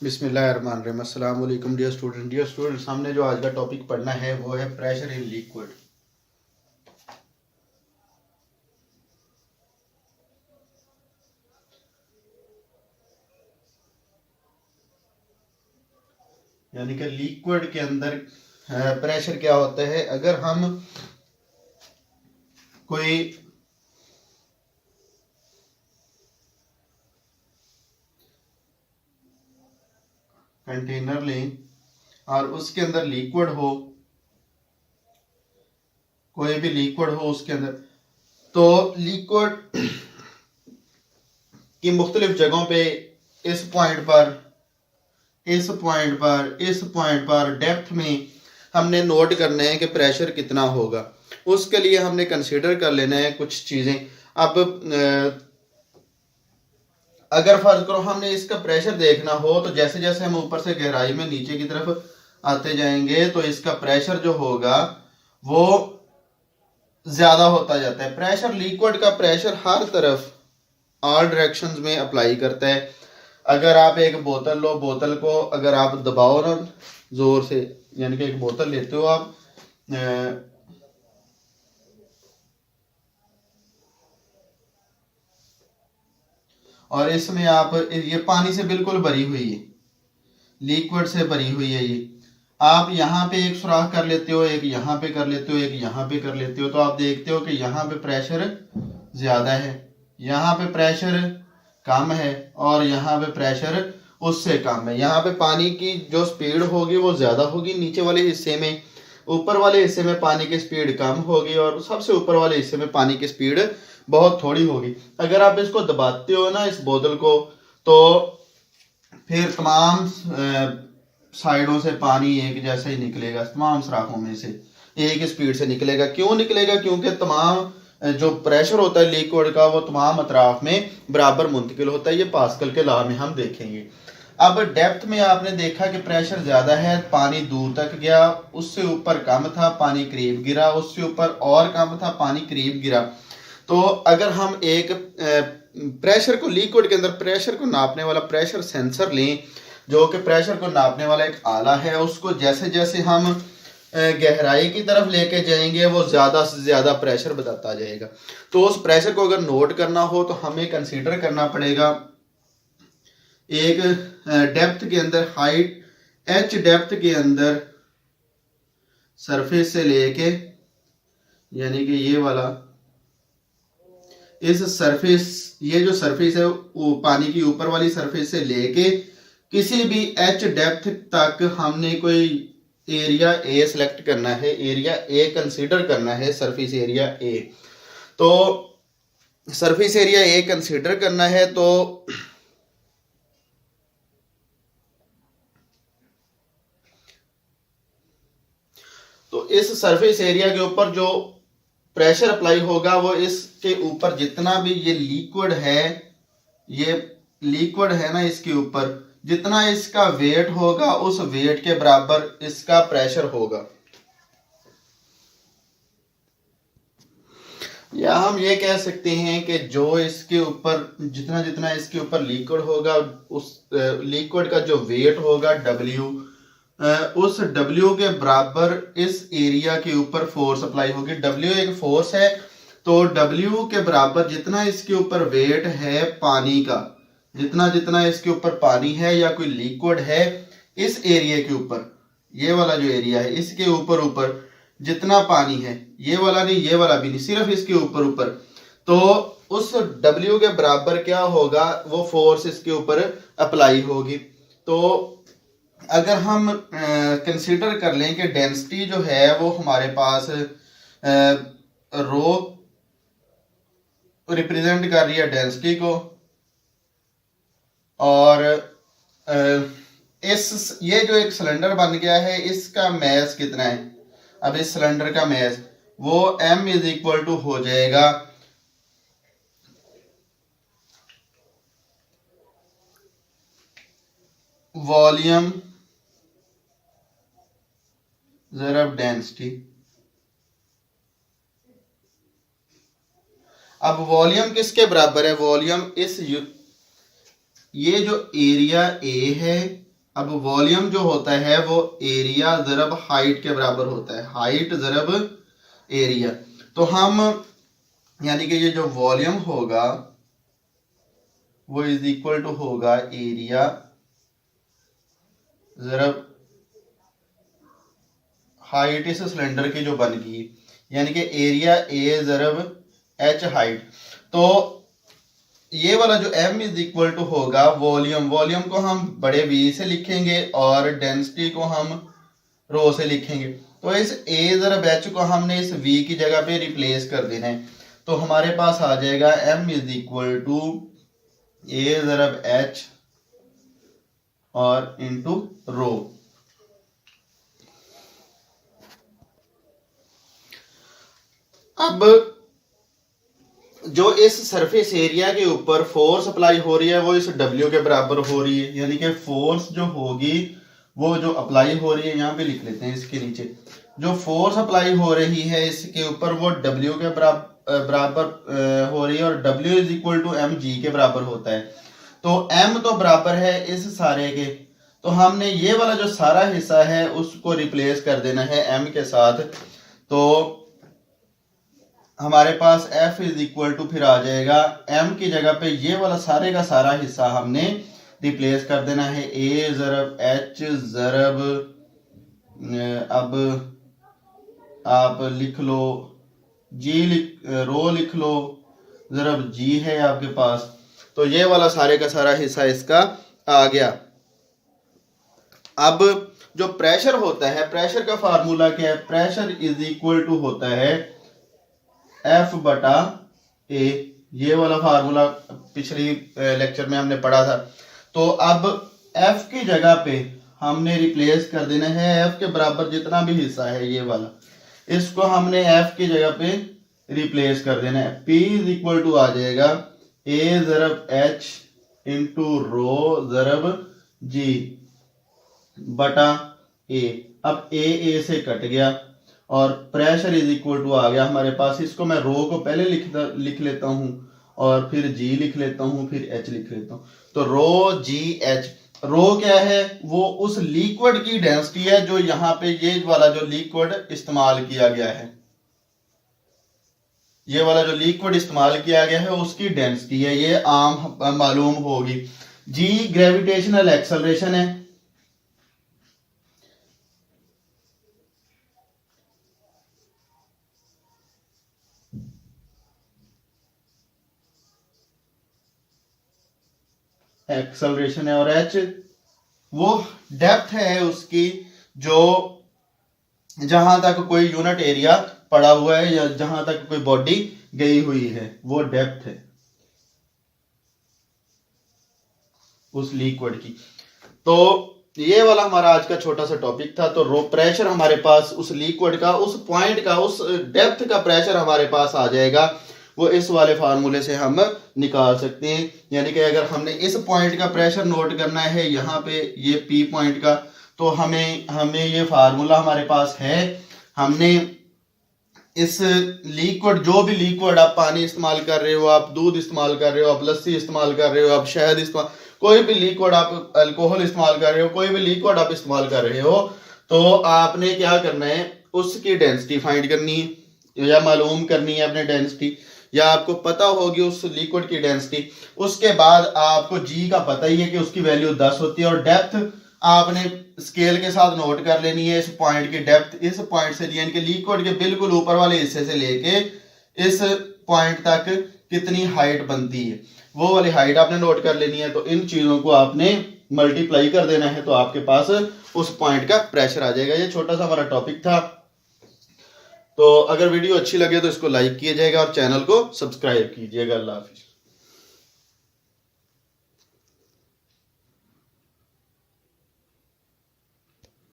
बिस्मिल्लाहिर्रहमानिर्रहीम। अस्सलाम वालेकुम डियर स्टूडेंट। सामने जो आज का टॉपिक पढ़ना है वो है प्रेशर इन लिक्विड। यानी कि लिक्विड के अंदर प्रेशर क्या होता है। अगर हम कोई कंटेनर लें और उसके अंदर लिक्विड हो, कोई भी लिक्विड हो उसके अंदर, तो लिक्विड की मुख्तलिफ जगहों पे इस पॉइंट पर, इस पॉइंट पर, इस पॉइंट पर डेप्थ में हमने नोट करना है कि प्रेशर कितना होगा। उसके लिए हमने कंसीडर कर लेना है कुछ चीज़ें। अब अगर फर्ज करो हमने इसका प्रेशर देखना हो तो जैसे जैसे हम ऊपर से गहराई में नीचे की तरफ आते जाएंगे तो इसका प्रेशर जो होगा वो ज़्यादा होता जाता है। प्रेशर, लिक्विड का प्रेशर हर तरफ, ऑल डायरेक्शंस में अप्लाई करता है। अगर आप एक बोतल लो, बोतल को अगर आप दबाओ ना जोर से, यानी कि एक बोतल लेते हो आप, और इसमें आप, ये पानी से बिल्कुल भरी हुई है, लिक्विड से भरी हुई है, ये आप यहाँ पे एक सुराख कर लेते हो, एक यहाँ पे कर लेते हो, एक यहाँ पे कर लेते हो, तो आप देखते हो कि यहाँ पे प्रेशर ज्यादा है, यहाँ पे प्रेशर कम है और यहाँ पे प्रेशर उससे कम है। यहाँ पे पानी की जो स्पीड होगी वो ज्यादा होगी नीचे वाले हिस्से में, ऊपर वाले हिस्से में पानी की स्पीड कम होगी और सबसे ऊपर वाले हिस्से में पानी की स्पीड बहुत थोड़ी होगी। अगर आप इसको दबाते हो ना इस बोतल को, तो फिर तमाम साइडों से पानी एक जैसा ही निकलेगा, तमाम सुराखों में से एक स्पीड से निकलेगा। क्यों निकलेगा? क्योंकि तमाम जो प्रेशर होता है लिक्विड का वो तमाम अतराफ में बराबर मुंतकिल होता है। ये पास्कल के लॉ में हम देखेंगे। अब डेप्थ में आपने देखा कि प्रेशर ज्यादा है, पानी दूर तक गया, उससे ऊपर कम था, पानी करीब गिरा, उससे ऊपर और कम था, पानी करीब गिरा। तो अगर हम एक प्रेशर को, लिक्विड के अंदर प्रेशर को नापने वाला प्रेशर सेंसर लें, जो कि प्रेशर को नापने वाला एक आला है, उसको जैसे जैसे हम गहराई की तरफ लेके जाएंगे वो ज़्यादा से ज़्यादा प्रेशर बताता जाएगा। तो उस प्रेशर को अगर नोट करना हो तो हमें कंसीडर करना पड़ेगा एक डेप्थ के अंदर, हाइट एच डेप्थ के अंदर सरफेस से लेके, यानी कि ये वाला, इस सरफेस, ये जो सरफेस है वो पानी की ऊपर वाली सरफेस से लेके किसी भी एच डेप्थ तक हमने कोई एरिया ए सिलेक्ट करना है, एरिया ए कंसीडर करना है, सरफेस एरिया ए। तो सरफेस एरिया ए कंसीडर करना है तो इस सरफेस एरिया के ऊपर जो प्रेशर अप्लाई होगा वो इसके ऊपर जितना भी ये लिक्विड है, ये लिक्विड है ना, इसके ऊपर जितना इसका वेट होगा उस वेट के बराबर इसका प्रेशर होगा। या हम ये कह सकते हैं कि जो इसके ऊपर, जितना जितना इसके ऊपर लिक्विड होगा उस लिक्विड का जो वेट होगा W, उस W के बराबर इस एरिया के ऊपर फोर्स अप्लाई होगी। W एक फोर्स है, तो W के बराबर जितना इसके ऊपर वेट है पानी का, जितना जितना इसके ऊपर पानी है या कोई लिक्विड है, इस एरिया के ऊपर, ये वाला जो एरिया है इसके ऊपर ऊपर जितना पानी है, ये वाला नहीं, ये वाला भी नहीं, सिर्फ इसके ऊपर ऊपर, तो उस W के बराबर क्या होगा, वो फोर्स इसके ऊपर अप्लाई होगी। तो अगर हम कंसीडर कर लें कि डेंसिटी जो है वो हमारे पास रो रिप्रेजेंट कर रही है डेंसिटी को, और ये जो एक सिलेंडर बन गया है इसका मैस कितना है। अब इस सिलेंडर का मैस वो M इज इक्वल टू हो जाएगा वॉल्यूम ज़रब डेंसिटी। अब वॉल्यूम किसके बराबर है? वॉल्यूम इस ये जो एरिया ए है अब वॉल्यूम जो होता है वो एरिया ज़रब हाइट के बराबर होता है, हाइट ज़रब एरिया। तो हम यानी कि ये जो वॉल्यूम होगा वो इज इक्वल टू होगा एरिया ज़रब हाइट इस सिलेंडर की जो बन गई, यानी कि एरिया ए ज़रब एच हाइट। तो ये वाला जो m इज इक्वल टू होगा वॉल्यूम, वॉल्यूम को हम बड़े V से लिखेंगे और डेंसिटी को हम रो से लिखेंगे। तो इस a ज़रब h को हमने इस V की जगह पे रिप्लेस कर देना है। तो हमारे पास आ जाएगा m is equal to a ज़रब h और इंटू रो। अब जो इस सरफेस एरिया के ऊपर फोर्स अप्लाई हो रही है वो इस W के बराबर हो रही है, यानी कि फोर्स जो होगी वो जो अप्लाई हो रही है, यहाँ पे लिख लेते हैं इसके नीचे, जो फोर्स अप्लाई हो रही है इसके ऊपर वो W के बराबर हो रही है और W is equal to m g के बराबर होता है। तो M तो बराबर है इस सारे के, तो हमने ये वाला जो सारा हिस्सा है उसको रिप्लेस कर देना है M के साथ। तो हमारे पास F इज इक्वल टू फिर आ जाएगा M की जगह पे ये वाला सारे का सारा हिस्सा हमने रिप्लेस कर देना है, A ज़रब H ज़रब, अब आप लिख लो रो लिख लो, ज़रब G है आपके पास। तो ये वाला सारे का सारा हिस्सा इसका आ गया। अब जो प्रेशर होता है, प्रेशर का फार्मूला क्या है, प्रेशर इज इक्वल टू होता है F बटा A, ये वाला फार्मूला पिछली लेक्चर में हमने पढ़ा था। तो अब F की जगह पे हमने रिप्लेस कर देना है F के बराबर जितना भी हिस्सा है ये वाला, इसको हमने F की जगह पे रिप्लेस कर देना है। P इज इक्वल टू आ जाएगा A ज़रब H इंटू रो ज़रब G बटा A। अब A से कट गया और प्रेशर इज इक्वल टू आ गया हमारे पास। इसको मैं रो को पहले लिख लेता हूं और फिर G लिख लेता हूं, फिर H लिख लेता हूं। तो रो G H, रो क्या है, वो उस लिक्विड की डेंसिटी है जो यहाँ पे ये वाला जो लिक्विड इस्तेमाल किया गया है, ये वाला जो लिक्विड इस्तेमाल किया गया है उसकी डेंसिटी है, ये आम मालूम होगी। G ग्रेविटेशनल एक्सेलरेशन है, एक्सेलरेशन है, और H वो डेप्थ है उसकी जो जहां तक कोई यूनिट एरिया पड़ा हुआ है या जहां तक कोई बॉडी गई हुई है वो डेप्थ है उस लिक्विड की। तो ये वाला हमारा आज का छोटा सा टॉपिक था। तो रो प्रेशर हमारे पास उस लिक्विड का, उस पॉइंट का, उस डेप्थ का प्रेशर हमारे पास आ जाएगा, वो इस वाले फार्मूले से हम निकाल सकते हैं। यानी कि अगर हमने इस पॉइंट का प्रेशर नोट करना है यहाँ पे ये P पॉइंट का, तो हमें ये फार्मूला हमारे पास है। हमने इस लिक्विड, जो भी लिक्विड आप पानी इस्तेमाल कर रहे हो, आप दूध इस्तेमाल कर रहे हो, आप लस्सी इस्तेमाल कर रहे हो, आप शहद इस्तेमाल, कोई भी लिक्विड आप अल्कोहल इस्तेमाल कर रहे हो, कोई भी लिक्विड आप इस्तेमाल कर रहे हो, तो आपने क्या करना है, उसकी डेंसिटी फाइंड करनी है या मालूम करनी है अपने डेंसिटी, या आपको पता होगी उस लिक्विड की डेंसिटी। उसके बाद आपको G का पता ही है कि उसकी वैल्यू 10 होती है और डेप्थ आपने स्केल के साथ नोट कर लेनी है। इस पॉइंट की डेप्थ इस पॉइंट से यानी कि लिक्विड के बिल्कुल ऊपर वाले हिस्से से लेके इस पॉइंट तक कितनी हाइट बनती है वो वाली हाइट आपने नोट कर लेनी है। तो इन चीजों को आपने मल्टीप्लाई कर देना है तो आपके पास उस पॉइंट का प्रेशर आ जाएगा। ये छोटा सा हमारा टॉपिक था। तो अगर वीडियो अच्छी लगे तो इसको लाइक कीजिएगा और चैनल को सब्सक्राइब कीजिएगा। अल्लाह हाफिज।